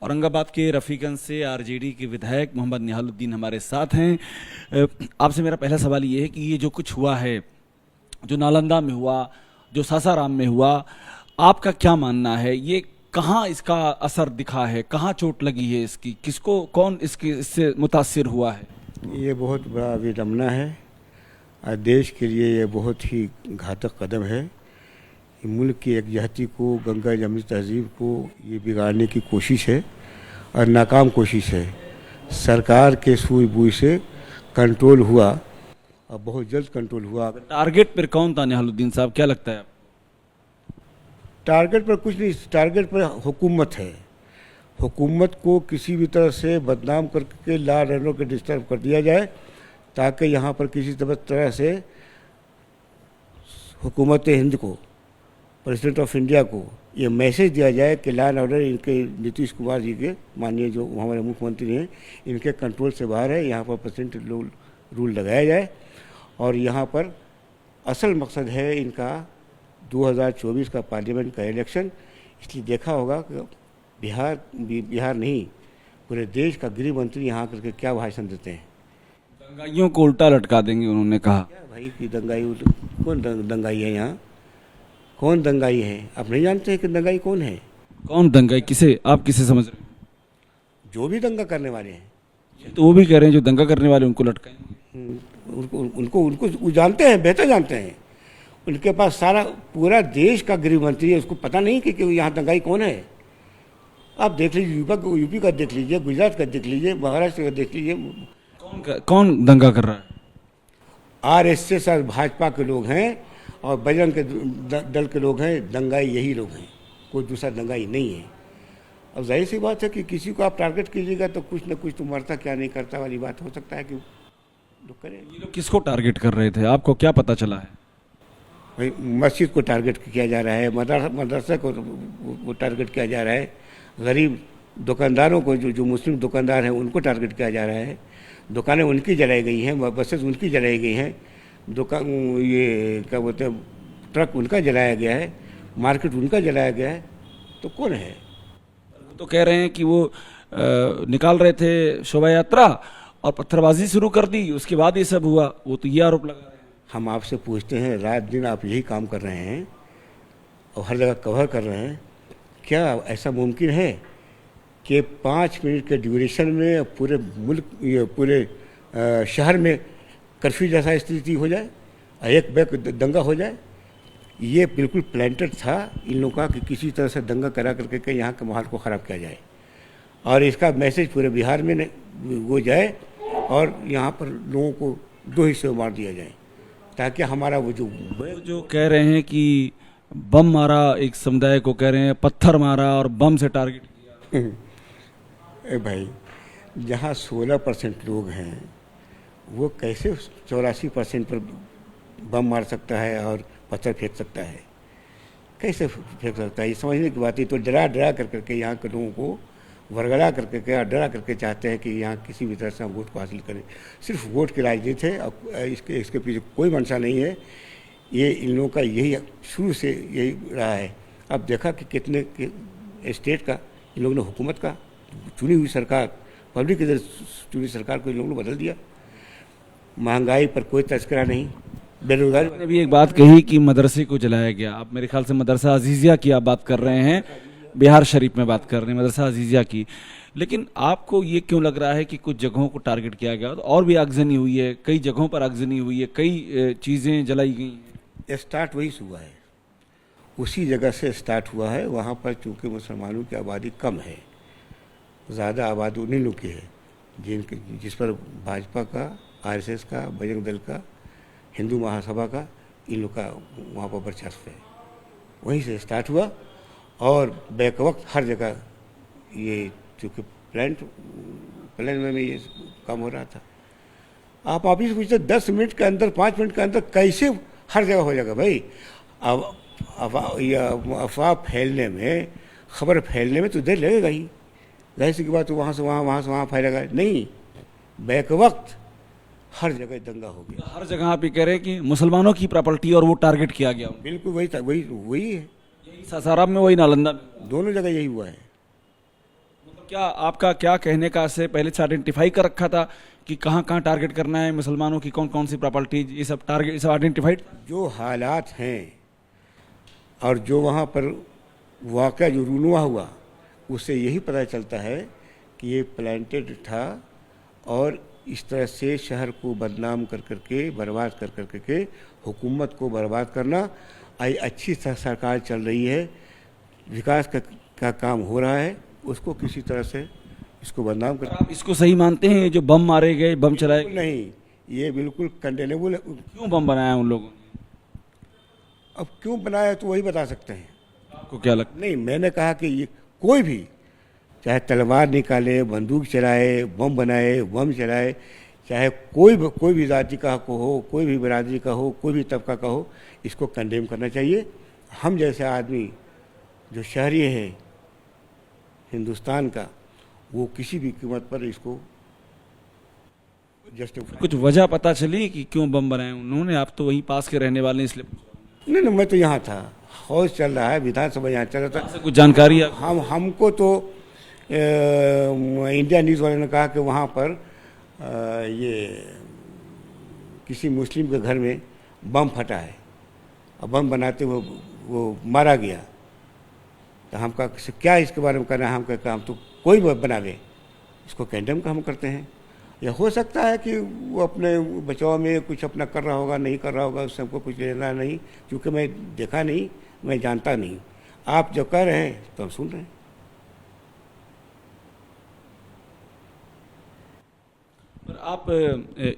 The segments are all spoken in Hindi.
औरंगाबाद के रफीगंज से आरजेडी के विधायक मोहम्मद निहालुद्दीन हमारे साथ हैं। आपसे मेरा पहला सवाल ये है कि ये जो कुछ हुआ है, जो नालंदा में हुआ, जो सासाराम में हुआ, आपका क्या मानना है? ये कहाँ इसका असर दिखा है, कहाँ चोट लगी है इसकी, किसको, कौन इससे मुतासिर हुआ है? ये बहुत बड़ा विडम्बना है और देश के लिए ये बहुत ही घातक कदम है। मुल्क की एकजहती को, गंगा जमुनी तहजीब को ये बिगाड़ने की कोशिश है और नाकाम कोशिश है। सरकार के सूझबूझ से कंट्रोल हुआ और बहुत जल्द कंट्रोल हुआ। टारगेट पर कौन था निहालुद्दीन साहब, क्या लगता है? टारगेट पर कुछ नहीं, टारगेट पर हुकूमत है। हुकूमत को किसी भी तरह से बदनाम करके ला रहनों के डिस्टर्ब कर दिया जाए ताकि यहाँ पर किसी तरह से हुकूमत हिंद को, प्रेसिडेंट ऑफ इंडिया को ये मैसेज दिया जाए कि लॉ एंड ऑर्डर इनके नीतीश कुमार जी के, माननीय जो हमारे मुख्यमंत्री हैं, इनके कंट्रोल से बाहर है। यहाँ पर प्रेसिडेंट रूल लगाया जाए और यहाँ पर असल मकसद है इनका 2024 का पार्लियामेंट का इलेक्शन। इसलिए देखा होगा कि बिहार नहीं, पूरे देश का गृह मंत्री यहाँ करके क्या भाषण देते हैं। दंगाइयों को उल्टा लटका देंगे, उन्होंने कहा। क्या भाई की दंगाई? कौन दंगाई है यहाँ? कौन दंगाई है? आप नहीं जानते हैं कि दंगाई कौन है? कौन दंगाई? किसे, आप किसे समझ रहे हैं? जो भी दंगा करने वाले हैं। तो वो भी कह रहे हैं जो दंगा करने वाले उनको लटकाएंगे। उनको वो जानते हैं, बेहतर जानते हैं। उनके पास सारा पूरा देश का गृह मंत्री है, उसको पता नहीं कि यहाँ दंगाई कौन है। आप देख लीजिए, यूपी का देख लीजिए, गुजरात का देख लीजिए, महाराष्ट्र का देख लीजिए। कौन दंगा कर रहा है? आरएसएस और भाजपा के लोग हैं और बजरंग के दल के लोग हैं। दंगाई यही लोग हैं, कोई दूसरा दंगाई नहीं है। अब जाहिर सी बात है कि किसी को आप टारगेट कीजिएगा तो कुछ न कुछ तो मरता क्या नहीं करता वाली बात हो सकता है कि लोग करें। ये लोग किसको टारगेट कर रहे थे, आपको क्या पता चला है? भाई मस्जिद को टारगेट किया जा रहा है, मदरसा को वो टारगेट किया जा रहा है, गरीब दुकानदारों को, जो मुस्लिम दुकानदार हैं उनको टारगेट किया जा रहा है। दुकानें उनकी जलाई गई हैं, बसेस उनकी जलाई गई हैं, दुकान ये क्या बोलते हैं, ट्रक उनका जलाया गया है, मार्केट उनका जलाया गया है। तो कौन है? तो कह रहे हैं कि वो निकाल रहे थे शोभा यात्रा और पत्थरबाजी शुरू कर दी, उसके बाद ये सब हुआ। वो तो ये आरोप लगा रहे हैं। हम आपसे पूछते हैं, रात दिन आप यही काम कर रहे हैं और हर जगह कवर कर रहे हैं, क्या ऐसा मुमकिन है कि 5 मिनट के ड्यूरेशन में पूरे मुल्क, ये पूरे शहर में कर्फ्यू जैसा स्थिति हो जाए, एक बैक दंगा हो जाए? ये बिल्कुल प्लान्टेड था इन लोगों का कि किसी तरह से दंगा करा करके के यहाँ के माहौल को ख़राब किया जाए और इसका मैसेज पूरे बिहार में वो जाए और यहाँ पर लोगों को 2 हिस्से में बांट दिया जाए ताकि हमारा वो जो कह रहे हैं कि बम मारा, एक समुदाय को कह रहे हैं पत्थर मारा और बम से टारगेट किया। भाई, जहाँ 16% लोग हैं वो कैसे 84% पर बम मार सकता है और पत्थर फेंक सकता है? कैसे फेंक सकता है? ये समझने की बात है। तो डरा करके यहाँ के लोगों को वरगला करके, क्या डरा करके चाहते हैं कि यहाँ किसी भी तरह से हम वोट को हासिल करें। सिर्फ वोट की राजनीति है और इसके पीछे कोई मंशा नहीं है। ये इन लोगों का यही शुरू से यही रहा है। अब देखा कि कितने स्टेट का इन लोगों ने, हुकूमत का चुनी हुई सरकार, पब्लिक की चुनी सरकार को इन लोगों ने बदल दिया। महंगाई पर कोई तस्करा नहीं, बेरोजगारी ने भी एक बात कही कि मदरसे को जलाया गया। आप मेरे ख्याल से मदरसा अजीजिया की आप बात कर रहे हैं, बिहार शरीफ में बात कर रहे हैं, मदरसा अजीजिया की। लेकिन आपको ये क्यों लग रहा है कि कुछ जगहों को टारगेट किया गया? तो और भी आगजनी हुई है, कई जगहों पर आगजनी हुई है, कई चीज़ें जलाई गई हैं। स्टार्ट वही से हुआ है, उसी जगह से स्टार्ट हुआ है। वहाँ पर चूँकि मुसलमानों की आबादी कम है, ज़्यादा आबादी उन्हीं लोग की है जिस पर भाजपा का, आरएसएस का, बजरंग दल का, हिंदू महासभा का, इन लोग का वहाँ पर वर्चस्व है। वहीं से स्टार्ट हुआ और बैक वक्त हर जगह ये चूँकि प्लान में ये काम हो रहा था। आप ही से पूछते 10 मिनट के अंदर, 5 मिनट के अंदर कैसे हर जगह हो जाएगा? भाई, अफवाह फैलने में, खबर फैलने में तो देर लगेगा ही। जाहिर सी की बात, तो वहाँ से वहाँ फैलेगा नहीं। बैक वक्त हर जगह दंगा हो गया। हर जगह आप ये कह रहे हैं कि मुसलमानों की प्रॉपर्टी और वो टारगेट किया गया। बिल्कुल वही था, वही है। यही सासाराम में, वही नालंदा में, दोनों जगह यही हुआ है। क्या आपका क्या कहने का से पहले से आइडेंटिफाई कर रखा था कि कहाँ कहाँ टारगेट करना है मुसलमानों की, कौन कौन सी प्रॉपर्टीज, ये सब टारगेट, ये सब आइडेंटिफाइड? जो हालात हैं और जो वहाँ पर वाक़या जो रूनुमा हुआ, उससे यही पता चलता है कि ये प्लांटेड था और इस तरह से शहर को बदनाम कर करके, बर्बाद कर करके हुकूमत को बर्बाद करना। आई अच्छी सरकार चल रही है, विकास का काम हो रहा है, उसको किसी तरह से इसको बदनाम कर। आप इसको सही मानते हैं, ये जो बम मारे गए, बम चलाए? नहीं, ये बिल्कुल कंडेनेबल है। क्यों बम बनाया उन लोगों ने? अब क्यों बनाया तो वही बता सकते हैं। आपको क्या लगता नहीं, मैंने कहा कि ये कोई भी चाहे तलवार निकाले, बंदूक चलाए, बम बनाए, बम चलाए, चाहे कोई भी जाति का हो, कोई भी बिरादरी का हो, कोई भी तबका का हो, इसको कंडेम करना चाहिए। हम जैसे आदमी जो शहरी है हिंदुस्तान का, वो किसी भी कीमत पर इसको जस्टिफाई। कुछ वजह पता चली कि क्यों बम बनाए उन्होंने? आप तो वहीं पास के रहने वाले हैं, इसलिए पूछ रहा हूं। नहीं, मैं तो यहाँ था, हाउस चल रहा है, विधानसभा यहाँ चल रहा था। वहाँ से कुछ जानकारी हमको तो इंडिया न्यूज़ वाले ने कहा कि वहाँ पर ये किसी मुस्लिम के घर में बम फटा है और बम बनाते हुए वो मारा गया। तो हम कहा क्या इसके बारे में करना है? हम कहा हम तो कोई बनावे, इसको कंडेम का हम करते हैं। या हो सकता है कि वो अपने बचाव में कुछ अपना कर रहा होगा, नहीं कर रहा होगा, उससे हमको कुछ लेना नहीं, क्योंकि मैं देखा नहीं, मैं जानता नहीं। आप जो कह रहे हैं तो हम सुन रहे हैं। पर आप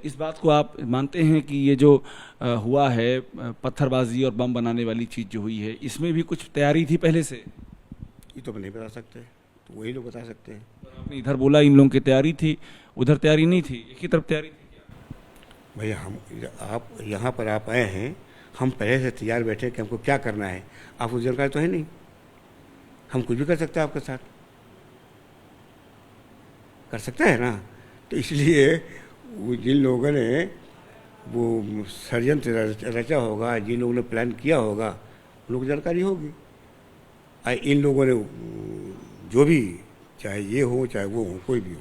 इस बात को आप मानते हैं कि ये जो हुआ है पत्थरबाजी और बम बनाने वाली चीज़ जो हुई है, इसमें भी कुछ तैयारी थी पहले से? ये तो हम नहीं बता सकते, तो वही लोग बता सकते हैं। आपने इधर बोला इन लोगों की तैयारी थी, उधर तैयारी नहीं थी, एक ही तरफ तैयारी थी क्या? भैया आप यहाँ पर आप आए हैं, हम पहले से तैयार बैठे कि हमको क्या करना है। आपको जानकारी तो है नहीं, हम कुछ भी कर सकते हैं आपके साथ, कर सकते हैं ना। तो इसलिए वो जिन लोगों ने वो षड्यंत्र रचा होगा, जिन लोगों ने प्लान किया होगा, उन लोगों को जानकारी होगी। इन लोगों ने जो भी, चाहे ये हो चाहे वो हो, कोई भी हो,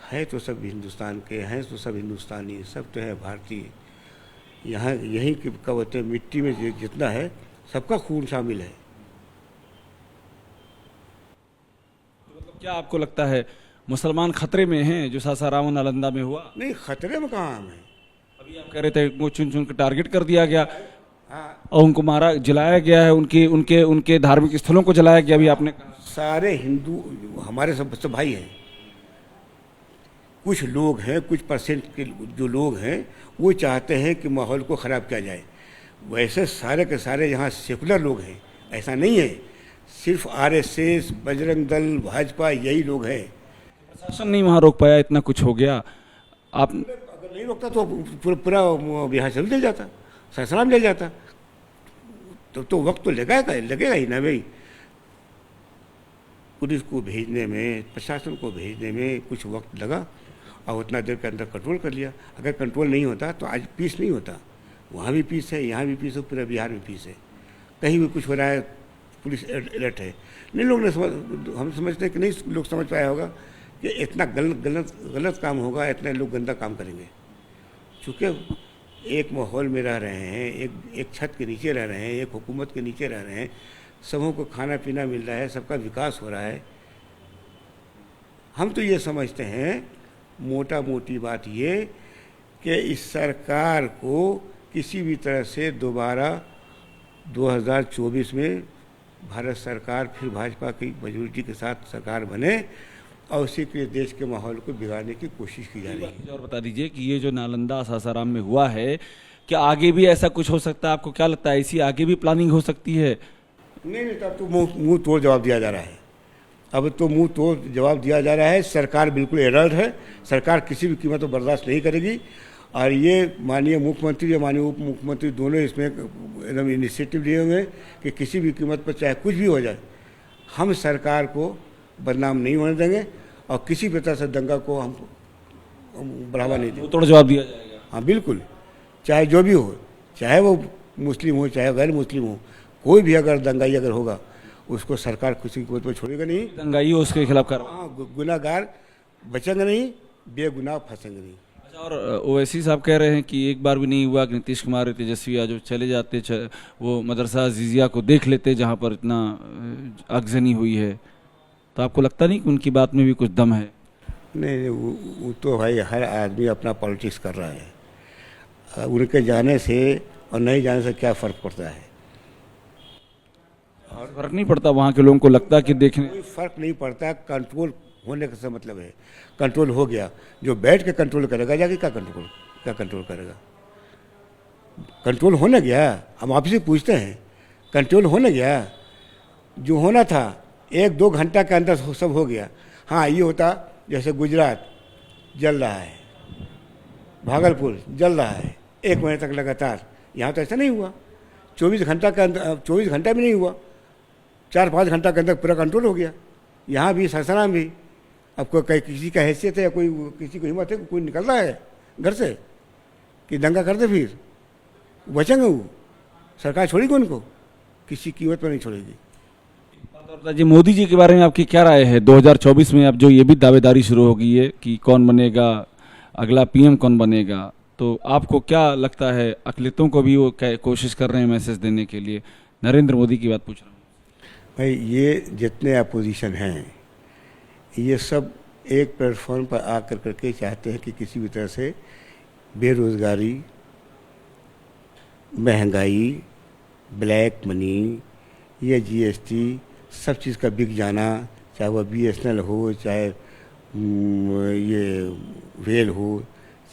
है तो सब हिंदुस्तान के हैं, तो सब हिंदुस्तानी, सब तो है भारतीय। यहाँ यहीं की क्या बोलते हैं, मिट्टी में जितना है सबका खून शामिल है। मतलब क्या आपको लगता है मुसलमान खतरे में हैं जो सासाराम और नालंदा में हुआ? नहीं, खतरे में कहाँ हम हैं। अभी आप कह रहे थे वो चुन चुन के टारगेट कर दिया गया हाँ, और उनको मारा, जलाया गया है, उनके उनके उनके धार्मिक स्थलों को जलाया गया। अभी आपने कहा सारे हिंदू हमारे सब भाई हैं। कुछ लोग हैं, कुछ परसेंट के जो लोग हैं, वो चाहते हैं कि माहौल को ख़राब किया जाए। वैसे सारे के सारे यहाँ सेकुलर लोग हैं, ऐसा नहीं है। सिर्फ आरएसएस, बजरंग दल, भाजपा, यही लोग हैं। प्रशासन नहीं वहाँ रोक पाया, इतना कुछ हो गया। आप अगर नहीं रोकता तो पूरा बिहार चल दे जाता, ससराम ले जाता। तो वक्त तो लगेगा ही ना भाई। पुलिस को भेजने में, प्रशासन को भेजने में कुछ वक्त लगा और उतना देर के अंदर कंट्रोल कर लिया। अगर कंट्रोल नहीं होता तो आज पीस नहीं होता। वहाँ भी पीस है, यहाँ भी पीस है, पूरे बिहार में पीस है। कहीं भी कुछ हो रहा है, पुलिस अलर्ट है। नहीं, लोग ने हम समझते हैं कि नहीं लोग समझ पाया होगा कि इतना गलत काम होगा, इतने लोग गंदा काम करेंगे। चूँकि एक माहौल में रह रहे हैं, एक छत के नीचे रह रहे हैं, एक हुकूमत के नीचे रह रहे हैं, सबों को खाना पीना मिल रहा है, सबका विकास हो रहा है। हम तो ये समझते हैं, मोटा मोटी बात ये कि इस सरकार को किसी भी तरह से दोबारा 2024 में भारत सरकार फिर भाजपा की मेजोरिटी के साथ सरकार बने और उसी के लिए देश के माहौल को बिगाड़ने की कोशिश की जा रही है। और बता दीजिए कि ये जो नालंदा सासाराम में हुआ है, क्या आगे भी ऐसा कुछ हो सकता है? आपको क्या लगता है, ऐसी आगे भी प्लानिंग हो सकती है? नहीं, तब तो मुंह तोड़ जवाब दिया जा रहा है। अब तो मुंह तोड़ जवाब दिया जा रहा है। सरकार बिल्कुल अलर्ट है, सरकार किसी भी कीमत पर बर्दाश्त नहीं करेगी। और ये माननीय मुख्यमंत्री या माननीय उप मुख्यमंत्री दोनों इसमें एकदम इनिशिएटिव लिए हुए हैं कि किसी भी कीमत पर चाहे कुछ भी हो जाए, हम सरकार को बदनाम नहीं होने देंगे और किसी भी तरह से दंगा को हम बढ़ावा नहीं देंगे। तोड़ जवाब दिया जाएगा। हाँ बिल्कुल, चाहे जो भी हो, चाहे वो मुस्लिम हो चाहे गैर मुस्लिम हो, कोई भी अगर दंगाई अगर होगा उसको सरकार किसी की गोद में छोड़ेगा नहीं। दंगाई हो उसके खिलाफ कार्रवाई। हाँ, गुनाहगार बचेंगे नहीं, बेगुनाह फंसेंगे नहीं। अच्छा, और ओवैसी साहब कह रहे हैं कि एक बार भी नहीं हुआ कि नीतीश कुमार तेजस्वी यादव चले जाते वो मदरसा अजीजिया को देख लेते जहाँ पर इतना आगजनी हुई है। तो आपको लगता नहीं कि उनकी बात में भी कुछ दम है? नहीं, वो तो भाई हर आदमी अपना पॉलिटिक्स कर रहा है। उनके जाने से और नहीं जाने से क्या फ़र्क पड़ता है? और फर्क नहीं पड़ता, वहाँ के लोगों को लगता कि देखने कोई फर्क नहीं पड़ता। कंट्रोल होने का मतलब है, कंट्रोल हो गया। जो बैठ के कंट्रोल करेगा जाके क्या कंट्रोल करेगा? कंट्रोल होने गया। हम आपसे पूछते हैं, कंट्रोल होने गया? जो होना था 1-2 घंटा के अंदर सब हो गया। हाँ, ये होता जैसे गुजरात जल रहा है, भागलपुर जल रहा है 1 महीने तक लगातार। यहाँ तो ऐसा नहीं हुआ। 24 घंटा के अंदर, 24 घंटा भी नहीं हुआ, 4-5 घंटा के अंदर पूरा कंट्रोल हो गया। यहाँ भी सासाराम भी। अब कोई किसी का हैसियत है या कोई किसी को हिम्मत है, कोई निकल रहा है घर से कि दंगा कर दे, फिर बचेंगे? वो सरकार छोड़ेगी उनको? किसी कीमत पर नहीं छोड़ेगी। जी, मोदी जी के बारे में आपकी क्या राय है? 2024 में अब जो ये भी दावेदारी शुरू हो गई है कि कौन बनेगा अगला पीएम, कौन बनेगा, तो आपको क्या लगता है? अकलियतों को भी वो कोशिश कर रहे हैं मैसेज देने के लिए। नरेंद्र मोदी की बात पूछ रहा हूँ भाई। ये जितने अपोजिशन हैं, ये सब एक प्लेटफॉर्म पर आकर करके चाहते हैं कि किसी भी तरह से बेरोज़गारी, महंगाई, ब्लैक मनी, ये जीएसटी, सब चीज़ का बिक जाना, चाहे वह बीएसएनएल हो, चाहे ये वेल हो,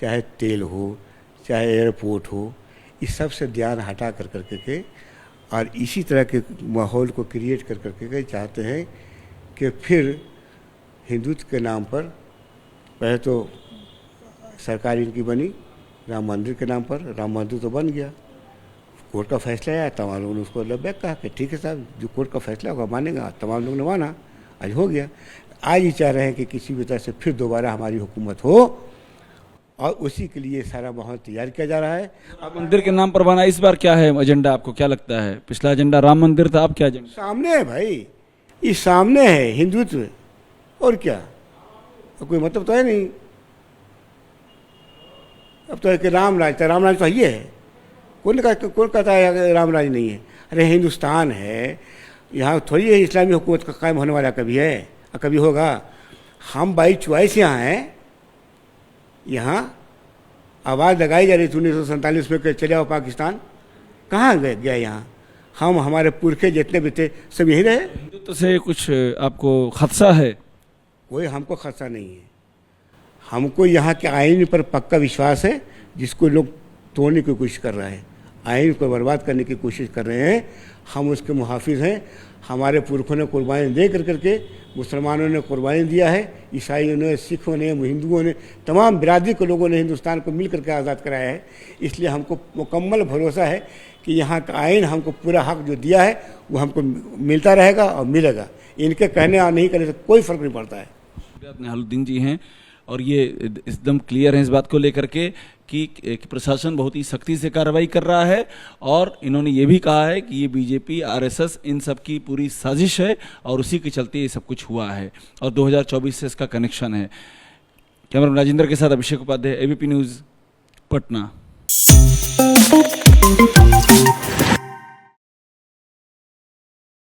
चाहे तेल हो, चाहे एयरपोर्ट हो, इस सब से ध्यान हटा कर के और इसी तरह के माहौल को क्रिएट कर के चाहते हैं कि फिर हिंदुत्व के नाम पर पहले तो सरकार इनकी बनी राम मंदिर के नाम पर। राम मंदिर तो बन गया, कोर्ट का फैसला आया, तमाम लोगों ने उसको लबैक कहा कि ठीक है साहब, जो कोर्ट का फैसला होगा मानेगा। तमाम लोगों ने माना, आज हो गया। आज ही चाह रहे हैं कि किसी भी तरह से फिर दोबारा हमारी हुकूमत हो, और उसी के लिए सारा माहौल तैयार किया जा रहा है। अब मंदिर के नाम पर बना, इस बार क्या है एजेंडा? आपको क्या लगता है? पिछला एजेंडा राम मंदिर था, अब क्या एजेंडा? सामने है भाई, ये सामने है हिंदुत्व, और क्या? और कोई मतलब तो है नहीं। अब तो है कि राम राज था, राम राज तो ये है। कौन कहता है राम राज नहीं है? अरे हिंदुस्तान है, यहाँ थोड़ी है इस्लामी हुकूमत का कायम होने वाला कभी है और कभी होगा। हम बाई चॉइस यहाँ हैं। यहाँ आवाज़ लगाई जा रही थी 1947 में कि चले आओ पाकिस्तान, कहाँ गया यहाँ? हम हमारे पुरखे जितने भी थे सब यहीं रहे। हिंदुत्व से कुछ आपको खदशा है? कोई हमको खदशा नहीं है। हमको यहाँ के आइन पर पक्का विश्वास है, जिसको लोग तोड़ने की कोशिश कर रहे हैं, आइन को बर्बाद करने की कोशिश कर रहे हैं। हम उसके मुहाफिज हैं। हमारे पुरखों ने कुर्बानी दे करके, मुसलमानों ने कुर्बानी दिया है, ईसाइयों ने, सिखों ने, हिंदुओं ने, तमाम बिरादरी के लोगों ने हिंदुस्तान को मिल करके आज़ाद कराया है। इसलिए हमको मुकम्मल भरोसा है कि यहाँ का आइन हमको पूरा हक जो दिया है वो हमको मिलता रहेगा और मिलेगा। इनके कहने और नहीं करने से कोई फ़र्क नहीं पड़ता है। निहालुद्दीन जी हैं और ये एकदम क्लियर हैं इस बात को लेकर के कि प्रशासन बहुत ही सख्ती से कार्रवाई कर रहा है, और इन्होंने ये भी कहा है कि ये बीजेपी, आरएसएस, इन सब की पूरी साजिश है और उसी के चलते ये सब कुछ हुआ है और 2024 से इसका कनेक्शन है। कैमरा राजेंद्र के साथ अभिषेक उपाध्याय, एबीपी न्यूज़, पटना।